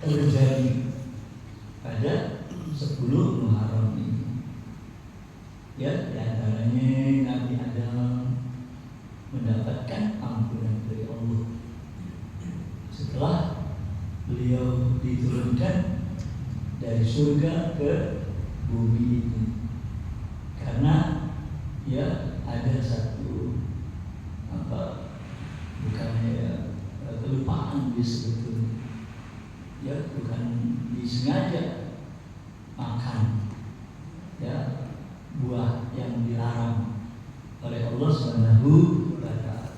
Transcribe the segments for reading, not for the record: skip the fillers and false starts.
Terjadi pada ada 10 Muharram ini. Ya, diantaranya Nabi Adam mendapatkan ampunan dari Allah setelah beliau diturunkan dari surga ke bumi ini, karena ya ada satu bukannya kelupaan dia sebetulnya, ya bukan disengaja makan ya buah yang dilarang oleh Allah Subhanahu wa Ta'ala.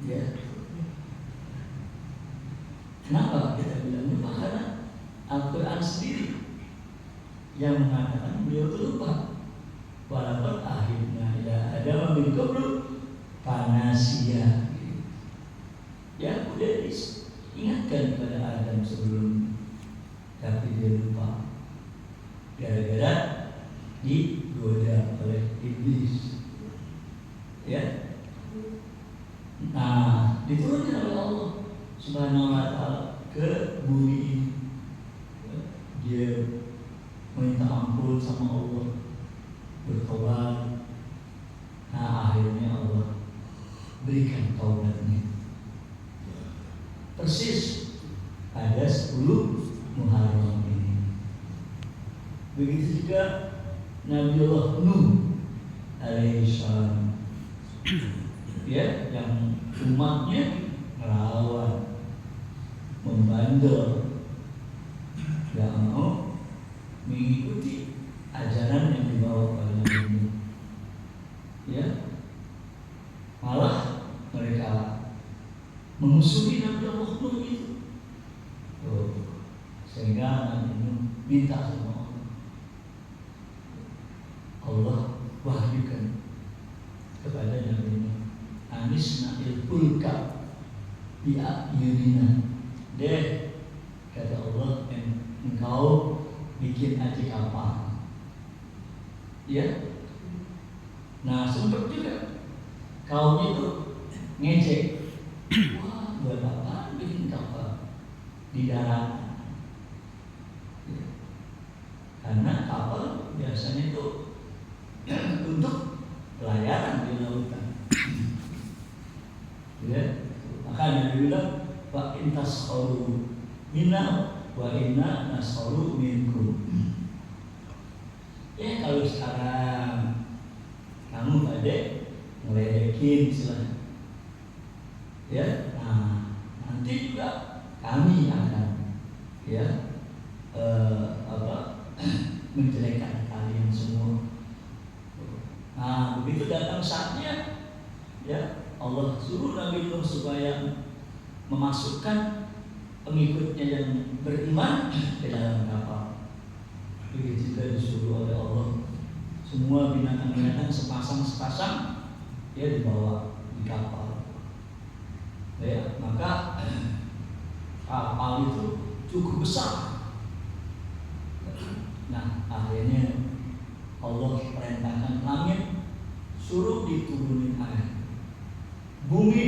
Ya. Kenapa kita bilang lupa? Karena Al-Quran sendiri yang mengatakan beliau itu lupa. Walaupun akhirnya ada min qablu panasya. Ya udah diingatkan kepada Adam sebelum, tapi dia lupa gara-gara digoda oleh iblis. Ya. Nah, diturunkan oleh Allah Subhanahu wa Ta'ala ke bumi ini. Dia minta ampun sama Allah, bertobat. Nah, akhirnya Allah berikan taubatnya. Persis ada 10 Muharram ini. Begitu juga Nabiullah Nuh alaihissalam, ya, yang umatnya melawan, membandel, tidak mau mengikuti ajaran yang dibawa oleh Nabi Nuh. Ya, malah mereka memusuhi Nabi Allah Nuh itu. Sehingga Nabi Nuh minta sama Allah wahyukan kepada Nabi Nuh, Anisna il-fulka bi'ayunina. Deh, kata Allah, engkau bikin aja kapal. Ya. Nah, sempat juga kaum itu ngecek, wah, buat apa bikin kapal di darat? Ya. Karena kapal biasanya itu untuk pelayaran di lautan. Ya, makanya dibilang wa intas khalu minna wa inna nashalu minkum. Ya, kalau sekarang kamu pada ngeledekin istilahnya, ya, nah nanti juga kami akan ya menjelekkan kalian semua. Nah, begitu datang saatnya, ya Allah suruh Nabi Nuh supaya memasukkan pengikutnya yang beriman ke dalam kapal. Begitu juga disuruh oleh Allah semua binatang-binatang sepasang ya dibawa di kapal. Ya, maka kapal itu cukup besar. Nah, akhirnya Allah perintahkan langit suruh diturunin air, bumi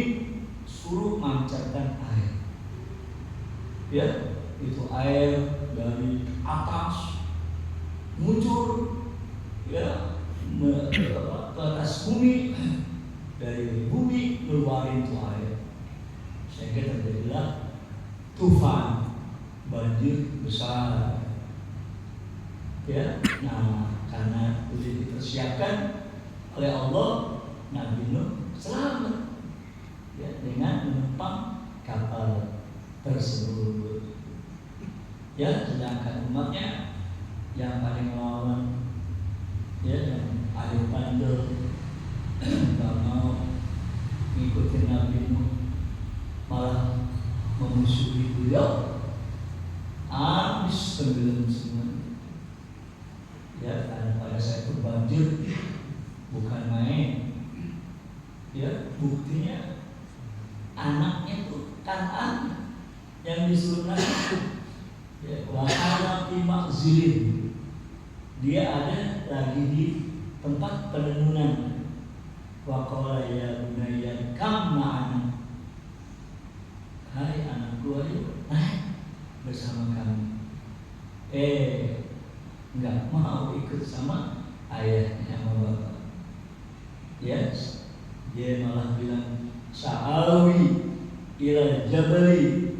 suruh mancarkan air. Ya, itu air dari atas muncul ya ke atas bumi, dari bumi keluarin itu air, sehingga terjadilah tufan, banjir besar. Ya, nah karena sudah dipersiapkan oleh Allah, Nabi Nuh selamat ya dengan menumpang kapal tersebut. Ya, sedangkan umatnya yang paling melawan, ya, yang paling bandel, nggak mau ngikutin Nabi Nuh, malah memusuhi beliau, habis tenggelam semua. Ya, karena pada saat itu banjir bukan main. Ya, buktinya anaknya itu Kan'an yang disuruh Nabi. Ya, wahana timak zilin. Dia ada lagi di tempat penenunan. Wa qala ya bunayya kam ma'ana. Hai anakku, ayo naik bersama kami. nggak mau ikut sama ayahnya sama bapak. Ya, dia malah bilang sa'awi ila jabali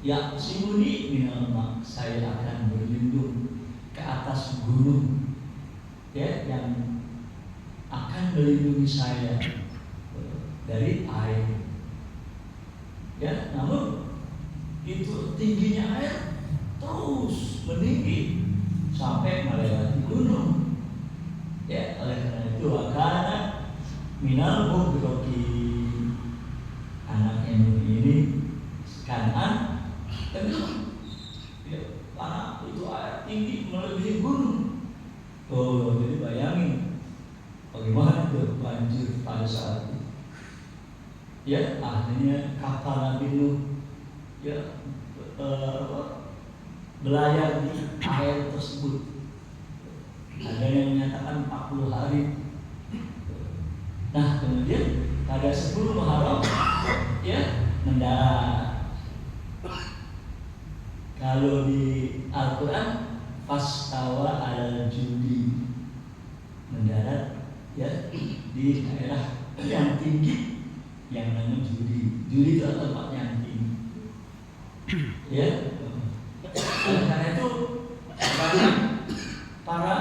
yaqsimuni minal ma', saya akan berlindung ke atas gunung ya yang akan melindungi saya dari air. Ya, namun itu tingginya air terus meninggi sampai melewati gunung. Ya, oleh karena itu karena minal mudroki, anaknya ini Kanan tenggelam. Ya, karena itu air tinggi melebihi gunung. Oh, jadi bayangin bagaimana itu banjir pada saat itu. Ya, akhirnya kapal Nabi Nuh ya belayar di air tersebut. Ada yang menyatakan 40 hari. Nah, kemudian pada 10 Muharram ya mendarat. Kalau di Al-Quran fastawa al-judi, mendarat ya di daerah yang tinggi yang namanya Judi. Judi itu tempat yang tinggi. Ya. Karena itu para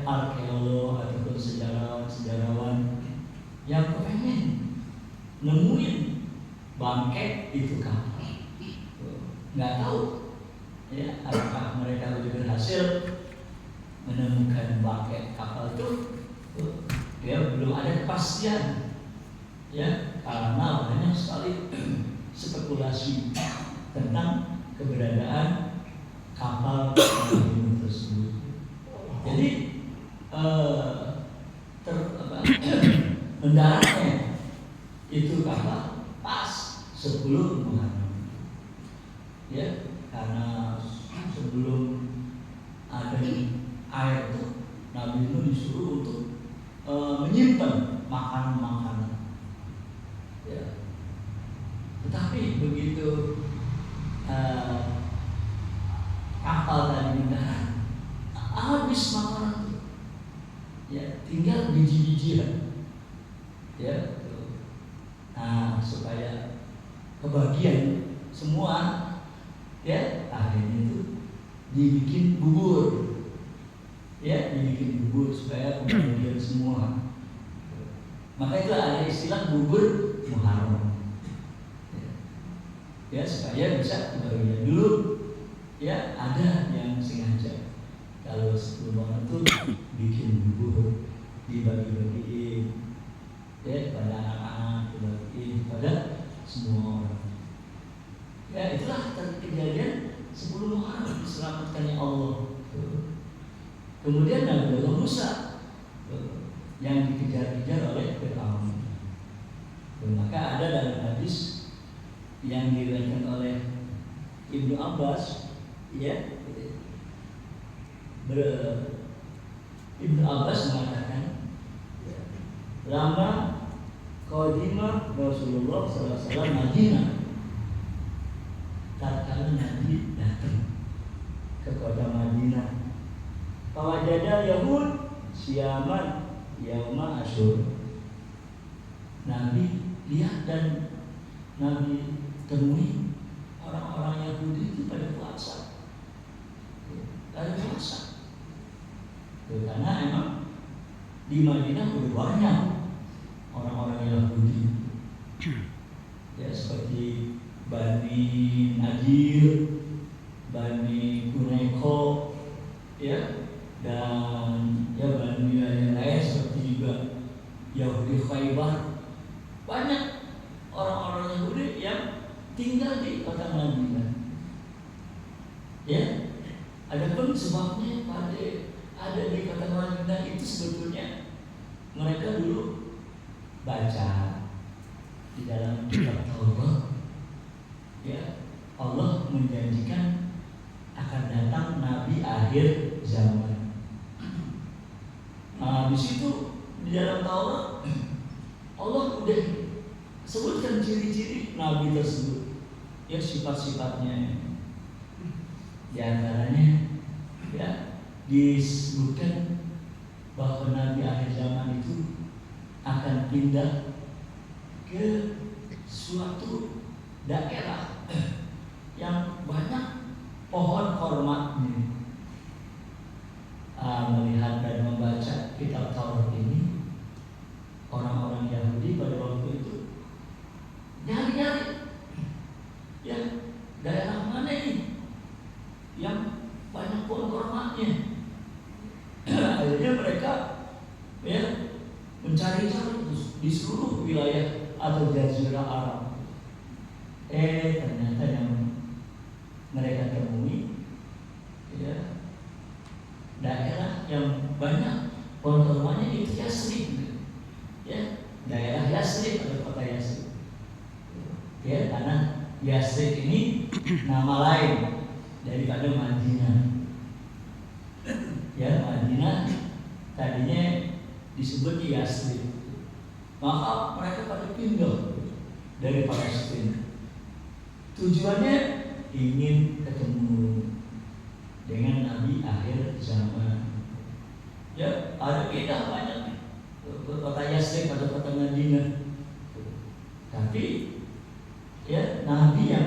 arkeolog ataupun sejarawan yang kepengen nemuin bangkai itu kapal, nggak tahu ya apakah mereka juga berhasil menemukan bangkai kapal itu. Ya, belum ada kepastian ya, karena banyak sekali spekulasi tentang keberadaan kapal tersebut. Jadi mendaratnya itu kapal pas 10 Muharram. Ya, karena sebelum ada air itu Nabi itu disuruh untuk menyimpan makanan-makanan. Ya. Tetapi begitu kapal tadi mendarat, habis makanan itu. Ya, tinggal biji-bijian. Ya. Nah, supaya kebagian semua ya, akhirnya itu dibikin bubur. Ya, dibikin bubur supaya kebagian semua. Maka itu ada istilah bubur Muharram. Ya, supaya bisa kebagian dulu. Ya, ada yang sengaja kalau 10 orang itu bikin bubur, dibagi-bagiin ya pada anak-anak, dibagiin pada semua orang. Ya, itulah kejadian 10 Muharram diselamatkannya Allah. Kemudian Nabi Musa yang dikejar-kejar oleh Fir'aun. Maka ada dalam hadis yang diriwayatkan oleh Ibnu Abbas, ya, Ibnu Abbas mengatakan, lama qadima Rasulullah SAW Madinah, tatkala Nabi datang ke kota Madinah, fawajada Yahud siaman yauma Asyur. Nabi lihat dan Nabi temui orang-orang Yahudi itu pada puasa. Karena emang di Madinah udah banyak orang-orang Yahudi. Ya, seperti Bani Nadir, Bani Quraiko, ya, dan ya Bani yang lain seperti juga Yahudi Khaybar. Banyak orang-orang Yahudi yang tinggal di kota Madinah. Ya, adapun sebabnya pada ada di kota Madinah itu sebetulnya mereka dulu baca di dalam kitab Taurat, ya, Allah menjanjikan akan datang Nabi akhir zaman. Nah, di situ di dalam Taurat Allah udah sebutkan ciri-ciri Nabi tersebut, ya, sifat-sifatnya. Di antaranya ya disebutkan bahwa Nabi akhir zaman itu akan pindah ke suatu daerah yang banyak pohon kormatnya. Melihat dan membaca kitab Taurat ini, orang-orang Yahudi pada waktu itu nyari-nyari ya daerah mana ini yang banyak pohon kormatnya. Akhirnya mereka ya mencari-cari di seluruh wilayah atau jazirah Arab. Ternyata yang mereka temui ya daerah yang banyak pohon kormanya itu Yasrib, ya daerah Yasrib atau kota Yasrib. Ya karena Yasrib ini nama lain daripada Madinah. Ya Madinah tadinya disebut Yasrib. Maka mereka pada pindah dari Palestina. Tujuannya ingin ketemu dengan Nabi akhir zaman. Ya, ada beda banyak kota Yasrib atau kota Madinah. Tapi ya Nabi yang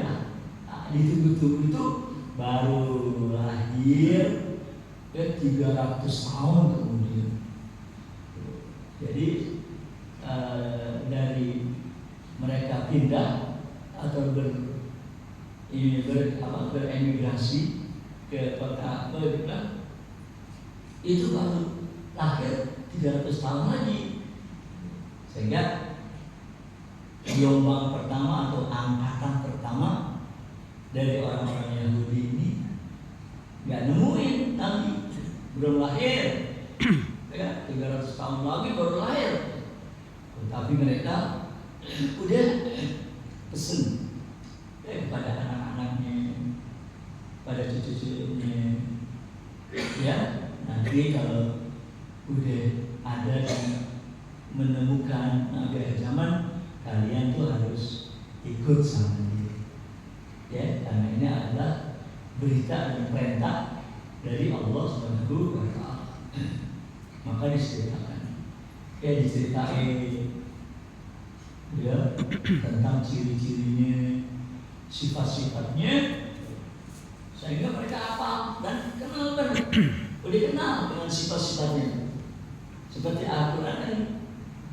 ditunggu-tunggu itu baru lahir 300 tahun kemudian. Jadi dari mereka pindah atau beremigrasi ke kota Baghdad itu baru lahir 300 tahun lagi, sehingga gelombang pertama atau angkatan pertama dari orang-orang Yahudi ini nggak nemuin Nabi, belum lahir ya 300 tahun lagi baru lahir, tapi mereka udah pesen pada anak-anaknya, pada cucu-cucunya, ya nanti kalau udah ada dan menemukan Nabi akhir zaman, kalian tuh harus ikut sama dia, ya karena ini adalah berita dan perintah dari Allah Subhanahu wa Ta'ala. Maka diceritakan, diceritain ya tentang ciri-cirinya, sifat-sifatnya, sehingga mereka hafal dan kenal benar, udah kenal dengan sifat-sifatnya. Seperti Al-Quran yang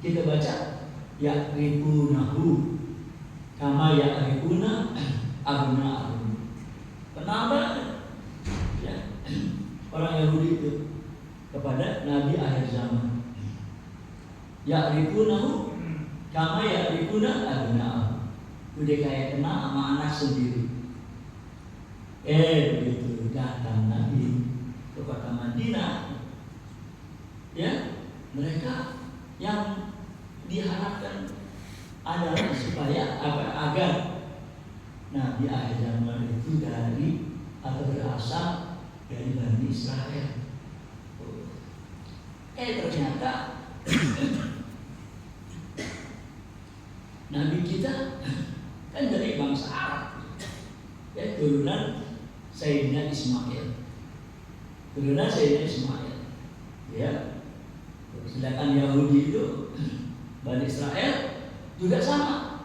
kita baca, ya'rifunahu kama ya'rifuna abna'ahum. Kenal banget ya orang Yahudi itu kepada Nabi akhir zaman. Ya'rifunahu kama ya'rifuna abna'ahum. Udah kayak kenal sama anak sendiri. Begitu datang Nabi ke kota Madinah, ya mereka yang diharapkan adalah supaya agar Nabi akhir zaman itu dari atau berasal dari Bani Israel. Ternyata Nabi kita kan dari bangsa Arab, ya turunan Sayyidina Ismail, ya. Sedangkan Yahudi itu Bani Israel juga sama,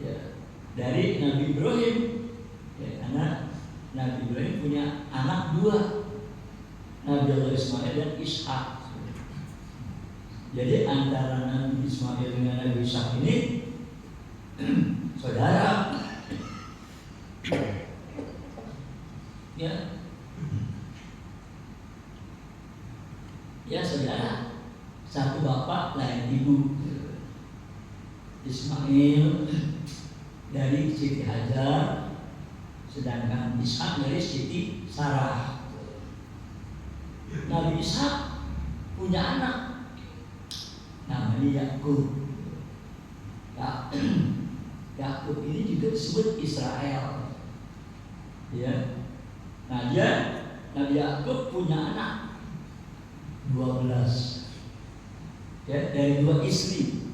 ya dari Nabi Ibrahim, ya, karena Nabi Ibrahim punya anak dua, Nabi Allah Ismail dan Ishak. Jadi antara Nabi Ismail dengan Nabi Ishak ini saudara, ya saudara, satu bapak lain ibu. Ismail dari Siti Hajar, sedangkan Ishak dari Siti Sarah. Nabi Ishak punya anak namanya Yakub. Yakub ini juga disebut Israel, ya. Nah Nabi Yakub punya anak 12, ya, dari 2 istri,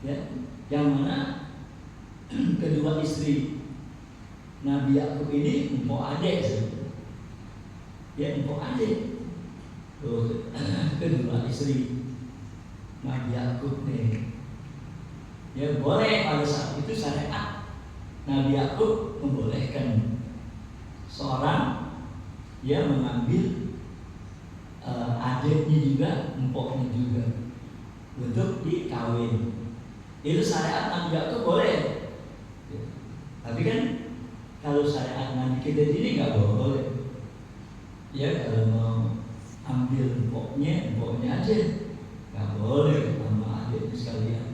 ya, yang mana kedua istri Nabi Yakub ini empok adik sebetulnya. Ya empok adik. Tuh kedua istri Nabi Yakub nih. Ya boleh pada saat itu syariat Nabi Yakub membolehkan seorang dia mengambil adiknya juga, empoknya juga untuk dikawin. Itu syariat Nabi Yakub boleh. Ya. Tapi kan kalau syariat Nabi kita ini nggak boleh. Ya kalau mau ambil empoknya aja, nggak boleh sama adiknya sekalian.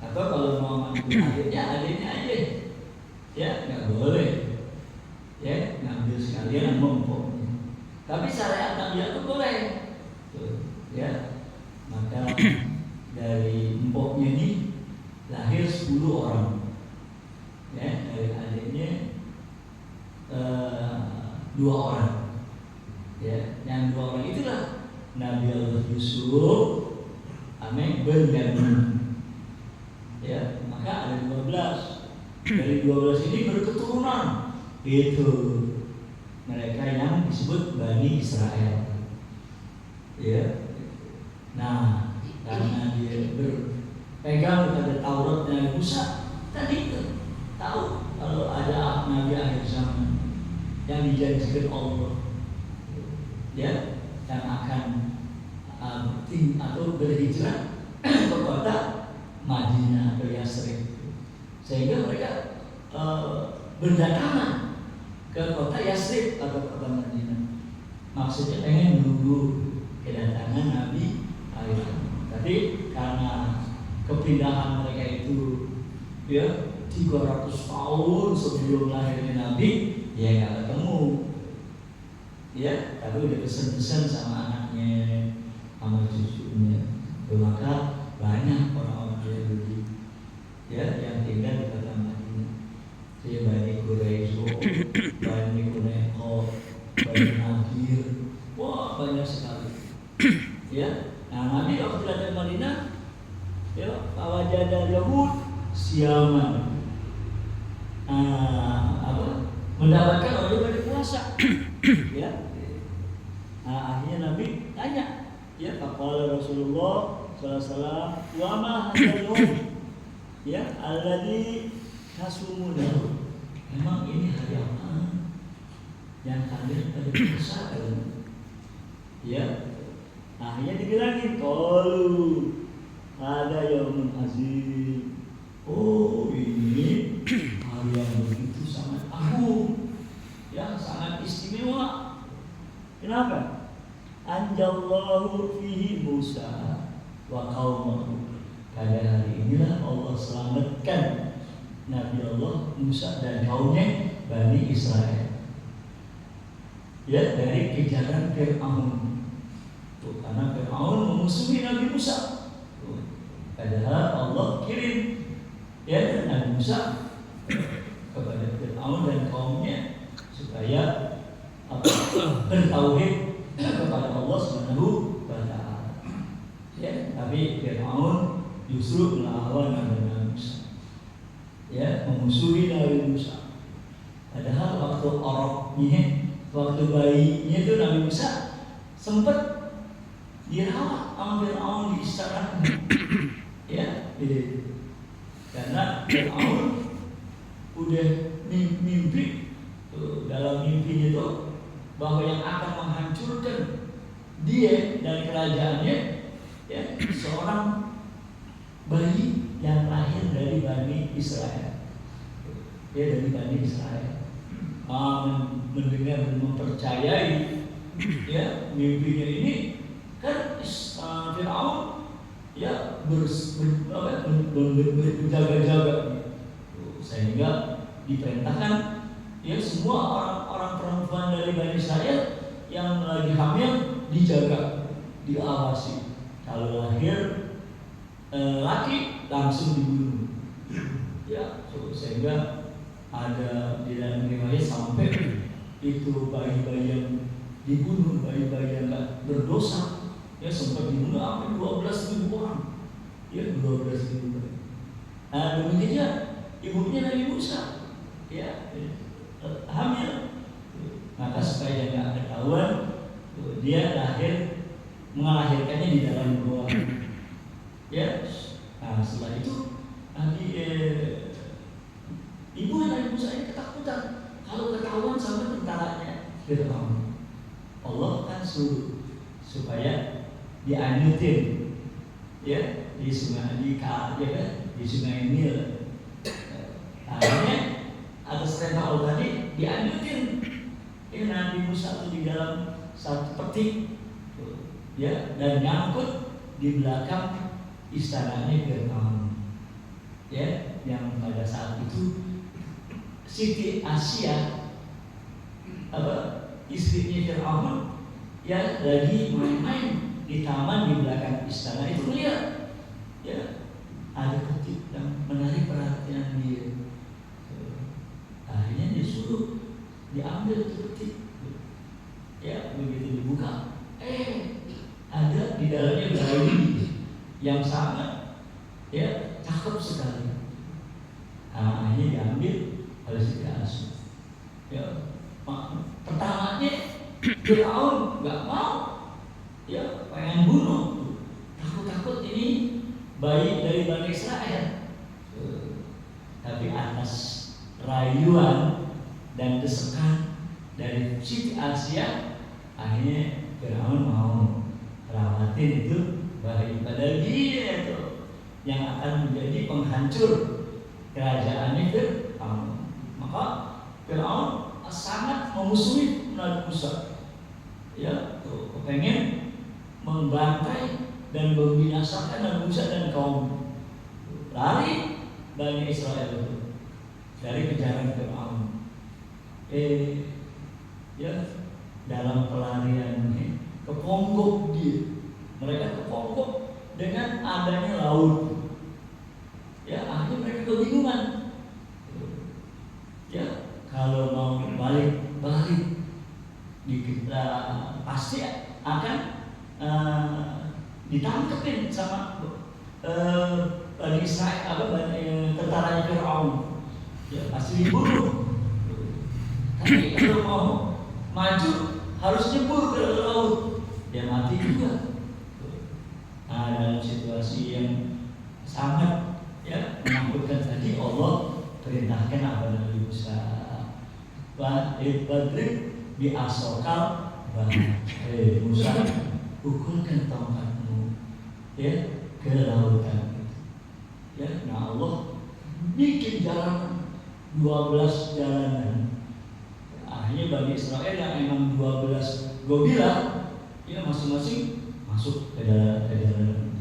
Atau kalau mau ambil adiknya aja, ya nggak boleh. Ya ngambil sekalian sama empoknya. Tapi syariat Nabi Yakub boleh. Tuh, ya. Maka dari empoknya ini lahir 10 orang. Ya, dari adiknya 2 orang. Ya, yang 2 orang itulah Nabi Allah Yusuf, Benyamin. Ya, maka ada 12. Dari 12 ini berketurunan. Itu mereka yang disebut Bani Israel. Ya. Nah, karena dia berpegang pada Taurat dan Musa, tadi itu tahu kalau ada Nabi akhir zaman yang dijanjikan Allah, ya, yang akan atau berhijrah ke kota Madinah atau Yasrib, sehingga mereka berdatangan ke kota Yasrib atau kota Madinah. Maksudnya pengen menunggu kedatangan Nabi akhir zaman. Tapi karena kepindahan mereka itu ya 300 tahun sebelum lahirnya Nabi, ya nggak ketemu. Ya, tapi udah pesan-pesan sama anaknya, sama cucunya. Maka banyak orang-orang Yahudi ya yang tinggal di kota Madinah. Si Bani Quraisy, Bani Qunayqa, Bani Nadir, wah banyak sekali. Ya, nah Nabi waktu datang Madinah, ya wajada Yahud siaman, mendapatkan orang pada puasa. Ya, nah, akhirnya Nabi tanya, ya faqala Rasulullah sallallahu alaihi wasallam, wa ma hadzal ya alladzi tasumuna. Memang ini hari apa yang kalian pada puasa kan? Ya, akhirnya dibilangin qalu ada yaumun azim. Oh, ini hari yang begitu sangat agung, yang sangat istimewa. Kenapa? Anjallahu fihi Musa wa qaumahu. Pada hari inilah Allah selamatkan Nabi Allah Musa dan kaumnya Bani Israel, ya, dari kejaran Fir'aun. Tuh, karena Fir'aun memusuhi Nabi Musa. Tuh, padahal Allah kirim ya Nabi Musa kepada Fir'aun dan kaumnya supaya bertauhid kepada Allah Subhanahu wa ta'ala. Ya, tapi Fir'aun justru melawan Nabi Musa. Ya, memusuhi Nabi Musa. Padahal waktu oroknya, waktu bayinya itu Nabi Musa sempat dirawat sama Fir'aun di istana. Ya, karena Fir'aun udah mimpi dalam mimpinya itu bahwa yang akan menghancurkan dia dan kerajaannya, ya, seorang bayi yang lahir dari Bani Israel, ya, dari Bani Israel. Mendengar dan mempercayai ya mimpinya ini, kan Fir'aun ya berjaga-jaga, sehingga diperintahkan ya semua orang-orang perempuan dari Bani Israel yang lagi hamil dijaga, diawasi. Kalau lahir laki langsung dibunuh. Ya, sehingga ada di dalam riwayat sampai itu bayi-bayi yang dibunuh, bayi-bayi yang tidak berdosa, ya sempat dibunuh sampai 12.000 orang. Ya, 12.000 bayi. Nah, demikian ibunya Nabi Musa. Ya, dia melahirkannya di dalam gua. Ya, nah setelah itu ibu Nabi Musa ini ketakutan kalau ketahuan sama tentaranya Fir'aun. Allah kan suruh supaya dianyutin, ya di sungai di sungai Nil. Akhirnya atas perintah Allah tadi dianyutin Nabi Musa itu di dalam satu peti, ya, dan nyangkut di belakang istananya Fir'aun, ya, yang pada saat itu Siti Asia, istrinya Fir'aun, ya, lagi main-main di taman di belakang istana itu melihat, ya, ada peti yang menarik perhatian dia. Akhirnya disuruh diambil itu peti, ya, begitu dibuka, ada di dalamnya bayi yang sangat, ya, cakep sekali. Akhirnya diambil oleh Siti Asia. Ya, pertamanya Fir'aun nggak mau, ya, pengen bunuh, takut ini bayi dari Bani Israel. Tapi atas rayuan dan desakan dari Siti Asia, akhirnya Fir'aun mau rawatin itu bayi, padahal dia itu yang akan menjadi penghancur kerajaannya Fir'aun. Maka Fir'aun sangat memusuhi Nabi Musa, ya, kepengen membantai dan membinasakan Nabi Musa dan kaum. Lari Bani Israel itu dari kejaran Fir'aun. Ya, dalam pelarian ini keponggok dia. Mereka keponggok dengan adanya laut. Ya, akhirnya mereka kebingungan. Ya, kalau mau balik pasti akan ditangkepin sama Bani Israel, tentaranya Fir'aun. Ya, pasti dibunuh. Tapi kalau mau maju harus nyebur ke laut, dia mati juga. Nah, dalam situasi yang sangat, ya, menakutkan tadi, Allah perintahkan apa Nabi Musa, badrik bi asokal, Musa, pukulkan tongkatmu, ya, ke lautan. Ya, nah Allah bikin jalan 12 jalanan. Akhirnya Bani Israel yang emang 12 gobila, ya, masing-masing masuk ke dalam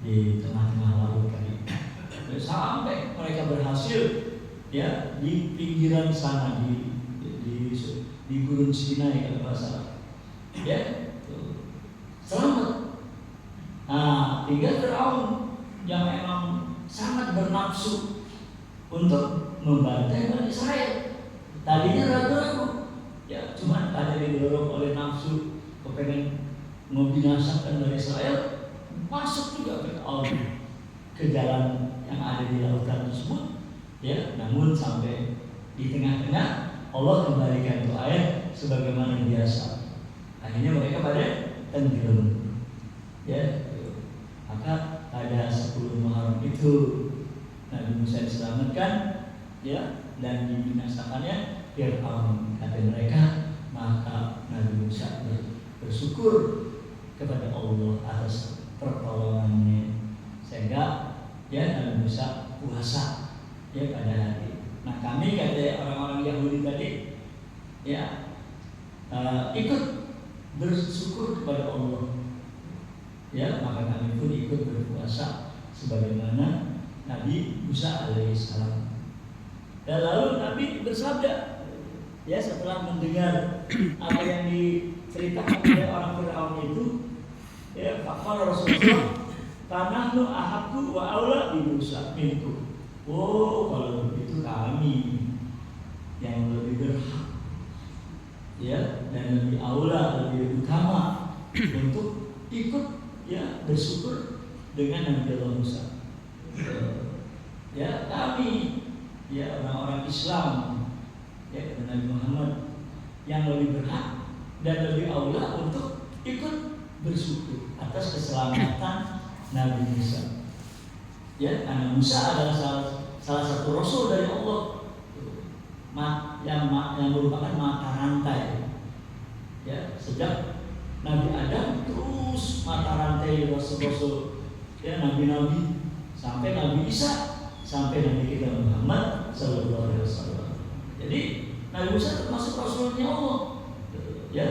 di tengah-tengah laut tadi. Sampai mereka berhasil, ya, di pinggiran sana di Gurun Sinai kalau nggak salah, ya, selamat. Nah, tinggal Fir'aun yang memang sangat bernafsu untuk membantai Bani Israel. Tadinya ragu-ragu, ya, cuma ada didorong oleh nafsu, kepengen membinasakan Bani Israel, masuk juga Fir'aun ke jalan yang ada di lautan tersebut, ya. Namun sampai di tengah-tengah Allah kembalikan itu air sebagaimana biasa. Akhirnya mereka pada tenggelam, ya. Maka pada 10 Muharram itu Nabi Musa diselamatkan, ya, dan dibinasakannya Fir'aun, kata mereka. Maka Nabi Musa bersyukur kepada Allah atas pertolongannya, sehingga, ya, Nabi Musa puasa, ya, pada hari. Nah, kami, kata orang-orang Yahudi tadi, ya, ikut bersyukur kepada Allah, ya, maka kami pun ikut berpuasa sebagaimana Nabi Musa alaihissalam. Dan lalu Nabi bersabda, ya, setelah mendengar apa yang diceritakan oleh orang Fir'aun itu, ya, faqala Rasulullah, "Tanahnu ahabbu wa aula bi Musa minku." Oh, kalau begitu kami yang lebih berhak, ya, dan lebih aula, lebih utama untuk ikut, ya, bersyukur dengan Nabi Allah Musa. Ya, kami, ya, orang-orang Islam, ya, Nabi Muhammad yang lebih berhak dan lebih aula untuk ikut bersyukur atas keselamatan Nabi Musa. Ya, karena Musa adalah salah satu rasul dari Allah yang merupakan mata rantai. Ya, sejak Nabi Adam terus mata rantai rasul-rasul, ya, nabi-nabi sampai Nabi Isa, sampai Nabi kita Muhammad Sallallahu Alaihi Wasallam. Jadi Nabi Musa termasuk rasulnya Allah. Ya,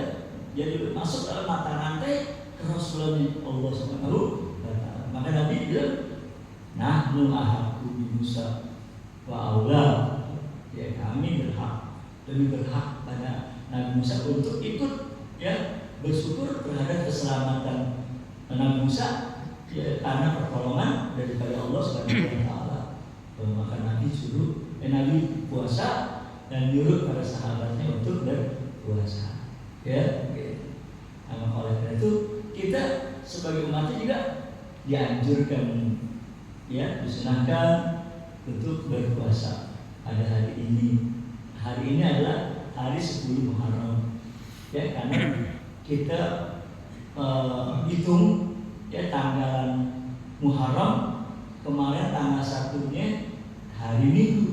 jadi masuk dalam mata rantai kerasulannya Allah Subhanahu wa Ta'ala. Maka Nabi bilang, nahnu ahaqqu bi Musa wa aula. Ya, kami lebih berhak pada Nabi Musa untuk ikut, ya, bersyukur terhadap keselamatan Nabi Musa, ya, karena pertolongan daripada Allah Subhanahu wa Ta'ala. Maka Nabi Nabi puasa dan nyuruh para sahabatnya untuk berpuasa. Ya, nah, oleh karena itu kita sebagai umatnya juga dianjurkan, ya, disunahkan untuk berpuasa pada hari ini. Hari ini adalah hari 10 Muharram, ya, karena kita hitung, ya, tanggalan Muharram kemarin tanggal 1-nya hari Minggu,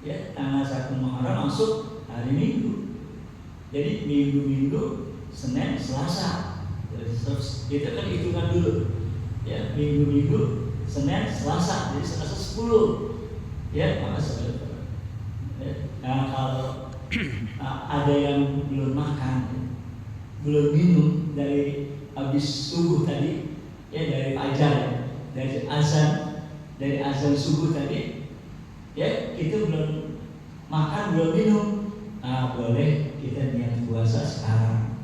ya, tanggal 1 Muharram masuk hari Minggu. Jadi minggu-minggu, Senin, Selasa, itu kan hitungan dulu, ya, minggu-minggu, Senin, Selasa, jadi Selasa 10, ya, maka nah, kalau ada yang belum makan, belum minum dari habis subuh tadi, ya, dari fajar, dari azan subuh tadi, ya, kita belum makan, belum minum, nah, boleh kita niat puasa sekarang,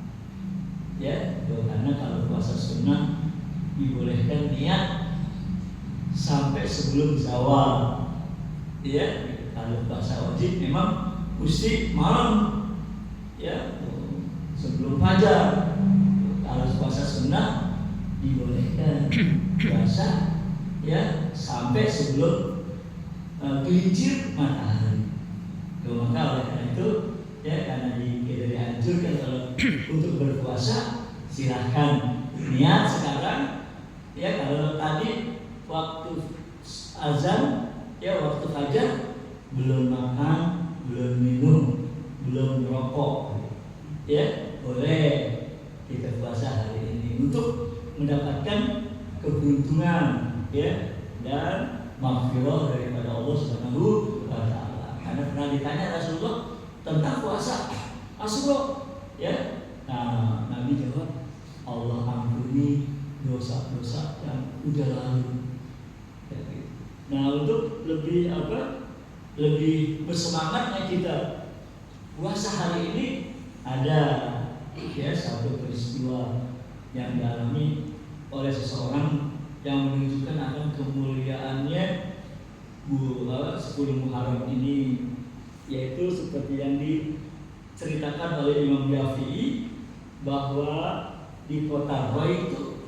ya, karena kalau puasa sunnah dibolehkan niat sampai sebelum zawal, ya. Kalau puasa wajib memang mesti malam, ya, sebelum fajar. Kalau puasa sunnah dibolehkan puasa, ya, sampai sebelum gelincir matahari. Maka oleh karena itu, ya, karena kita dianjurkan kalau untuk berpuasa, silahkan niat sekarang, ya. Kalau tadi waktu azan, ya, waktu fajar belum makan, belum minum, belum merokok, ya, boleh kita puasa hari ini untuk mendapatkan keberuntungan, ya, dan maghfirah daripada Allah Subhanahu wa Ta'ala. Karena pernah ditanya Rasulullah tentang puasa Asyura, ya. Nah, Nabi jawab, Allah ampuni dosa-dosa yang udah lalu. Nah, untuk lebih bersemangatnya kita puasa hari ini, ada, ya, satu peristiwa yang dialami oleh seseorang yang menunjukkan akan kemuliaannya 10 Muharram ini, yaitu seperti yang diceritakan oleh Imam Syafi'i bahwa di kota Roy itu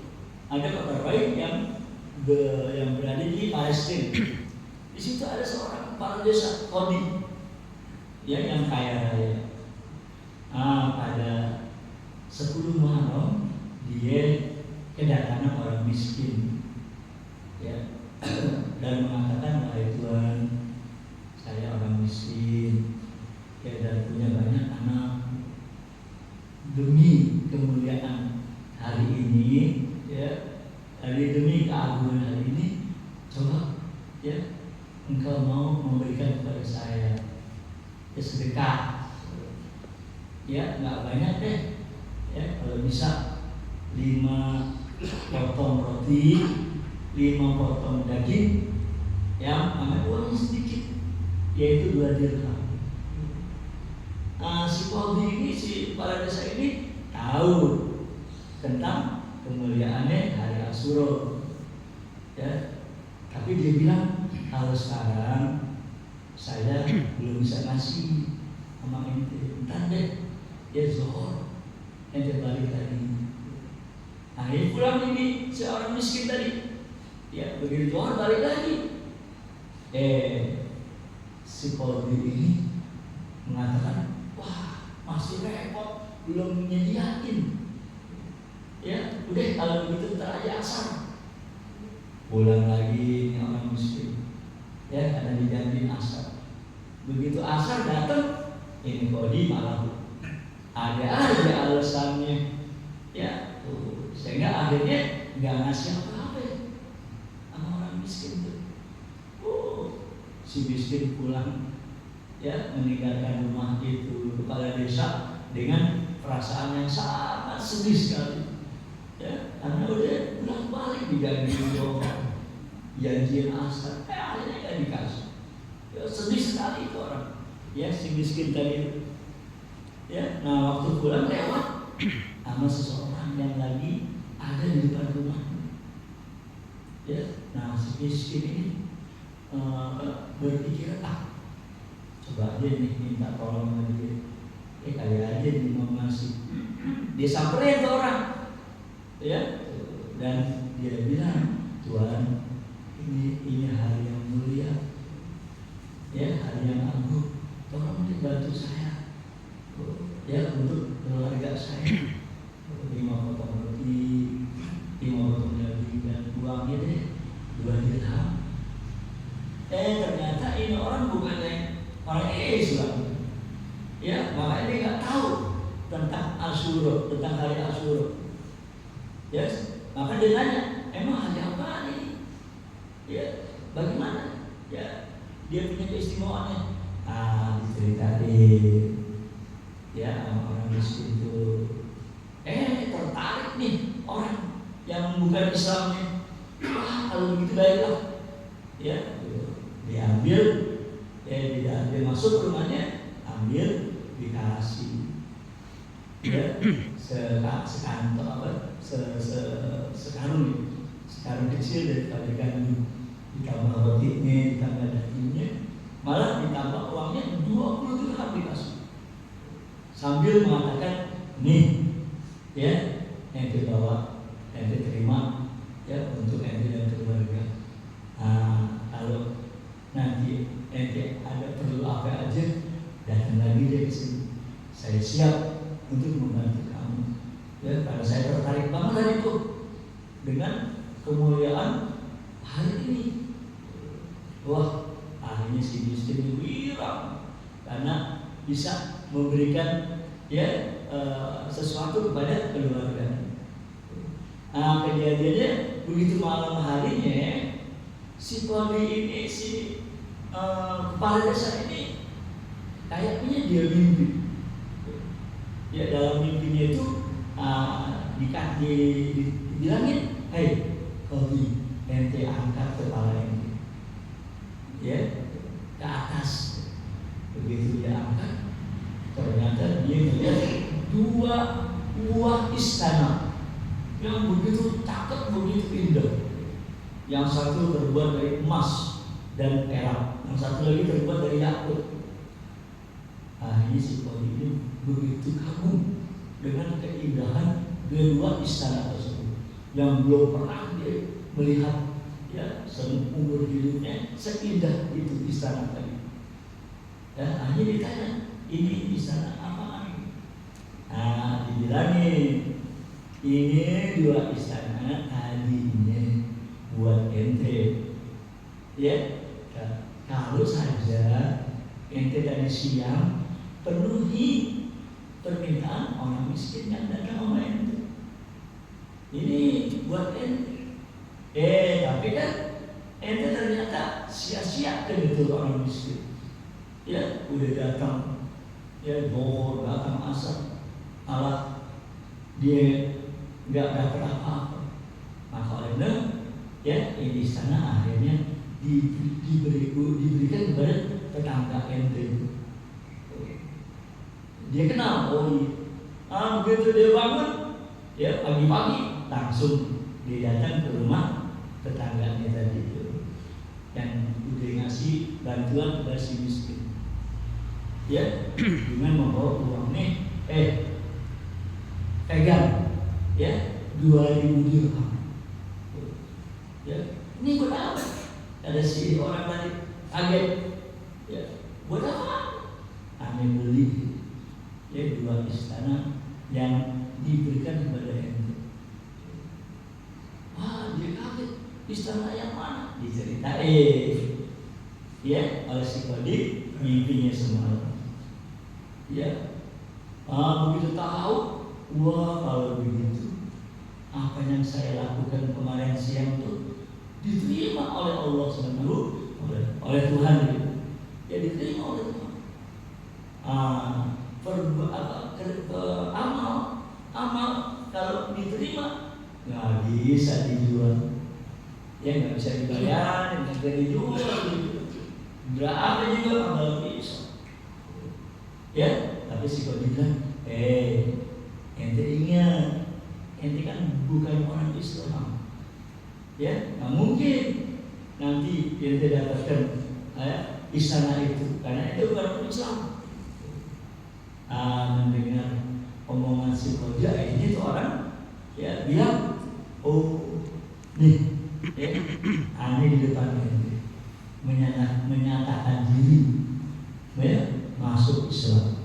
ada kota Roy yang berada di Palestina. Di situ ada seorang kepala desa Kodi, ya, yang kaya raya. Pada 10 Muharram dia kedatangan orang miskin, ya, dan mengatakan, wahai Tuhan, saya orang miskin, ya, dan punya banyak anak. Demi kemuliaan hari ini, ya, demi keagungan hari ini, coba, ya, engkau mau memberikan kepada saya, ya, sedekah, ya, nggak banyak deh, ya, kalau bisa 5 potong roti, 5 potong daging, yang amat uangnya sedikit, yaitu 2 dirham. Si Qadhi ini, si kepala desa ini tahu tentang kemuliaannya hari Asyura, ya, tapi dia bilang, kalau sekarang saya belum bisa ngasih sama ente, entar deh, ya, zuhur ente balik lagi. Akhirnya pulang ini seorang miskin tadi, ya, begitu zuhur balik lagi. Si Qadhi ini mengatakan, wah, masih repot, belum menyediain. Ya, udah kalau begitu ntar aja asar. Pulang lagi ini orang miskin. Ya, karena dijanjiin asar. Begitu asar datang, ini kodi malah ada aja alasannya. Ya, tuh. Sehingga akhirnya nggak ngasih apa-apa sama orang miskin tuh. Si miskin pulang, ya, meninggalkan rumah itu kepala desa dengan perasaan yang sangat sedih sekali. Ya, karena udah pulang balik dijanjiin doa, janjian asar, akhirnya nggak dikasih. Ya, sedih sekali itu orang. Ya, si miskin tadi. Ya, nah waktu pulang lewat sama seseorang yang lagi ada di depan rumah. Ya, nah si miskin ini berpikir, coba aja nih minta tolong sama dia. Kali aja nih mau ngasih. Dia samperin ke orang, ya, dan dia bilang, Tuhan, ini hari yang mulia, ya, hari yang agung. Tolong dibantu saya, ya, untuk keluarga saya. 5 potong roti, 5 potong daging, dan uangnya deh 2 dirham. Ternyata ini orang bukan orang Islam. Ya, makanya dia nggak tahu tentang Asyura, tentang hari Asyura. Yes, maka dia nanya, emang hari apa ini? Ya, bagaimana? Ya, dia punya keistimewaannya. Diceritain, ya, sama orang miskin itu. Tertarik nih orang yang bukan Islamnya. Kalau begitu baiklah. Ya, diambil, dia masuk rumahnya, ambil, dikasih, ya, sekantor apa, sekarung kecil daripada gandum, ditambah rotinya, ditambah dagingnya, malah ditambah uangnya 20 dirham dikasih, sambil mengatakan, nih, ya, ente bawa, ente terima, ya, untuk ente dan keluarga. Kalau nanti ente ada perlu apa aja, datang lagi dia ke sini. Saya siap untuk membantu kamu. Ya, karena saya tertarik banget hari itu dengan kemuliaan hari ini. Wah, akhirnya si miskin wirang karena bisa memberikan, ya, sesuatu kepada keluarga. Kejadiannya begitu malam harinya. Si poli ini, si kepala desa ini kayaknya dia mimpi. Ya, dalam mimpinya itu dibilangin, hei, Kobi, ente angkat kepala ini, ya, ke atas. Begitu dia angkat, ternyata dia melihat 2 buah istana yang begitu cakep, begitu indah. Yang satu terbuat dari emas dan perak, yang satu lagi terbuat dari yakut. Ini si Kodi ini begitu kagum dengan keindahan 2 istana tersebut yang belum pernah dia melihat, ya, seumur hidupnya seindah itu istana tadi. Dan akhirnya ditanya, ini istana apa ini? Dibilangin, ini 2 istana tadinya buat ente, ya, kalau saja ente tadi siang penuhi permintaan orang miskin yang datang sama ente, ini buat ente. Tapi kan ente ternyata sia-siakan itu orang miskin. Ya, udah datang, ya, bohong, datang asal, malah dia nggak dapat apa-apa. Maka olehnya, ya, ini istana akhirnya diberikan kepada tetangga ente. Dia kenal, begitu dia bangun, ya, pagi-pagi langsung dia datang ke rumah tetangganya tadi itu, yang udah ngasih bantuan kepada si miskin, ya, dengan membawa uangnya, pegang, ya, 2.000 dirham. Ya, ini buat apa? Ada si orang tadi kaget, ya, buat apa? Ane beli, ya, 2 istana yang diberikan kepada ente. Istana yang mana? Diceritain ya oleh si Qadir mimpinya semalam. Ya, begitu tahu, wah kalau begitu apa yang saya lakukan kemarin siang itu diterima oleh Allah Subhanahu oleh Tuhan gitu. Ya diterima oleh Tuhan. Amal kalau diterima nggak bisa dijual, ya nggak bisa dibayar, nggak bisa dijual gitu. Berapa juga nggak bisa. Ya, tapi si Qadir bilang, ente ingat, ente kan bukan orang Islam. Ya, nggak mungkin nanti ente dapatkan istana itu, karena itu bukan orang Islam. Mendengar omongan si Qadir ini tuh orang ya bilang, oh nih, aneh di depan ente menyatakan diri ya, masuk Islam.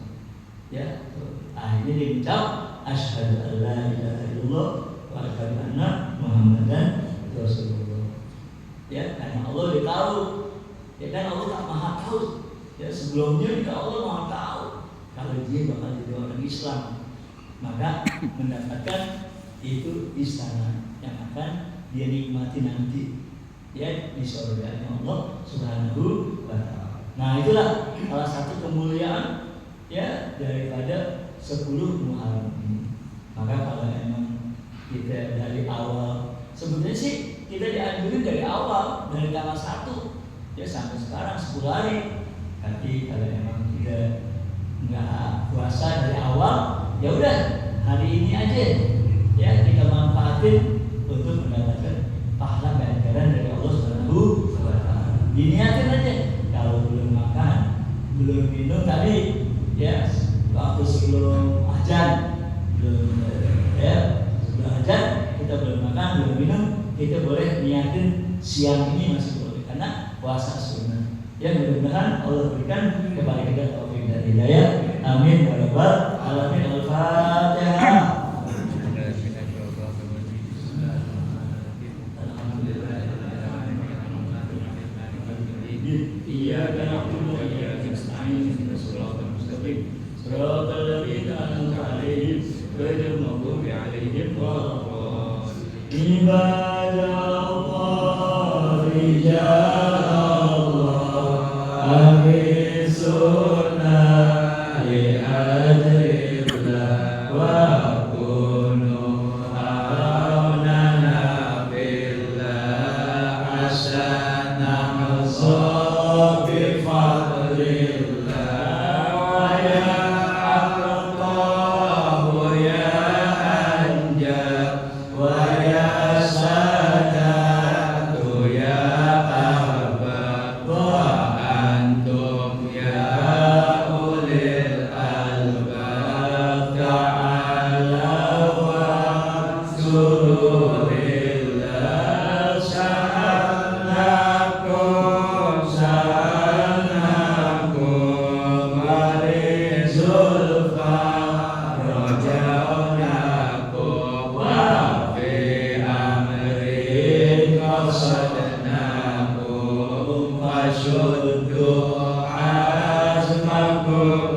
Ya, akhirnya dia ucap asyhadu an la ilaha illallah wa asyhadu anna Muhammadan Rasulullah. Ya, karena Allah dia tahu. Ya kan Allah tak maha tahu. Ya sebelumnya juga Allah maha tahu kalau dia bakal jadi orang Islam, maka mendapatkan itu istana yang akan dia nikmati nanti ya di surganya Allah Subhanahu wa ta'ala. Nah, itulah salah satu kemuliaan ya daripada 10 Muharram ini. Maka kalau memang kita dari awal, sebetulnya sih kita dianjurin dari awal, dari tanggal 1 ya sampai sekarang 10 hari. Tapi kalau memang kita nggak puasa dari awal, ya udah hari ini aja ya kita manfaatin untuk mendapatkan pahala ganjaran dari Allah Subhanahu wa ta'ala. Diniatin aja. Kalau belum makan, belum minum tadi ya waktu sebelum azan, sebelum azan kita belum makan, belum minum, kita boleh niatin siang ini masih boleh karena puasa sunnah. Ya mudah-mudahan Allah berikan kepada kita taufik dan hidayah. Amin ya rabbal alamin. Al-Fatihah. Iyyaka na'budu wa iyyaka nasta'in ihdinas siratal mustaqim siratal ladzina an'amta 'alaihim ghairil maghdubi 'alaihim waladdallin. Ibadallah rijalallah ahli sunnah li ajrillah wa kunu aunana billah asyana Oh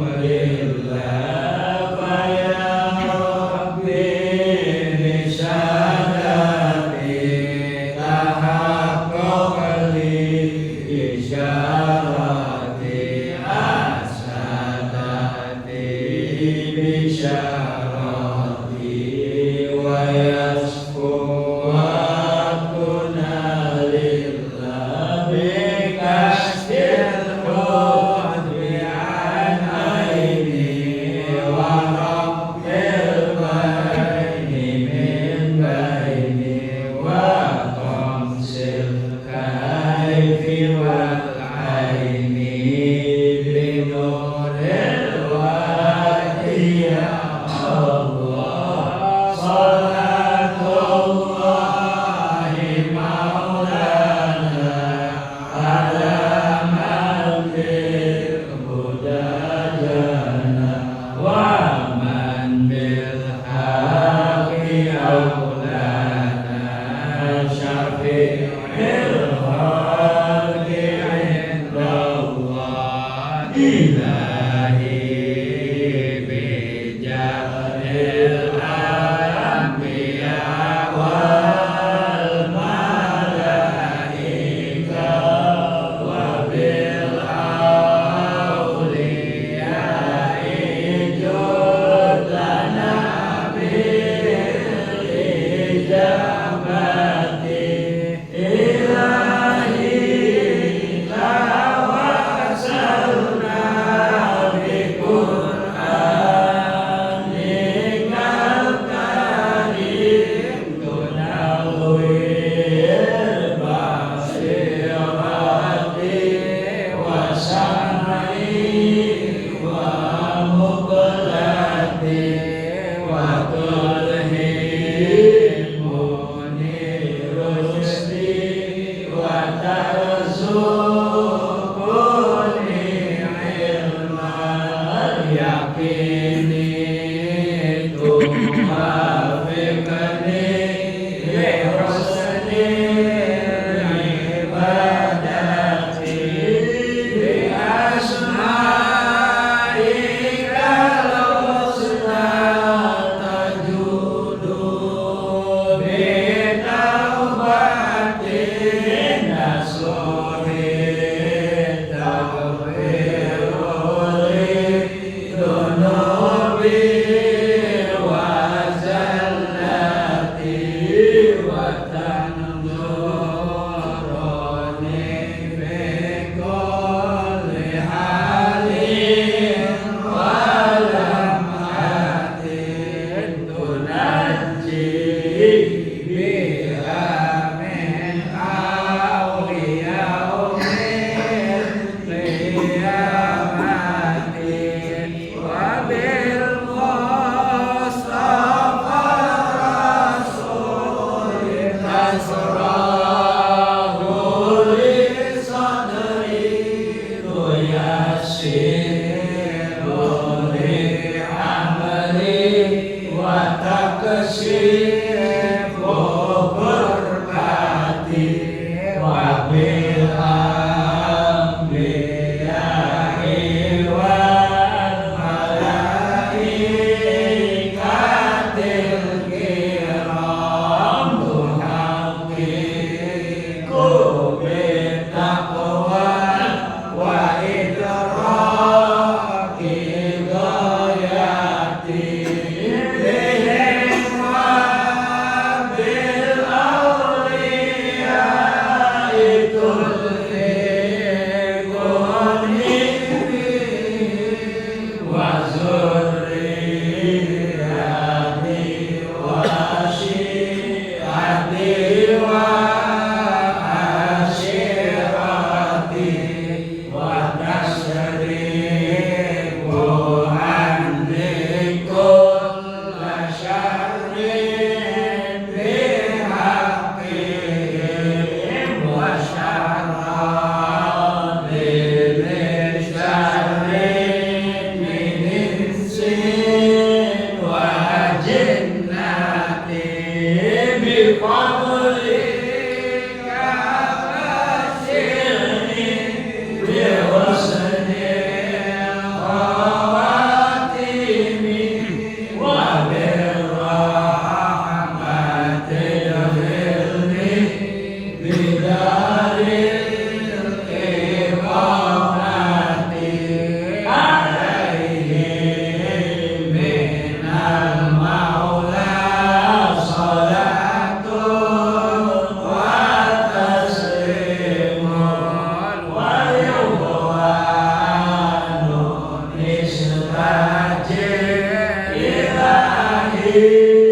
Ilahi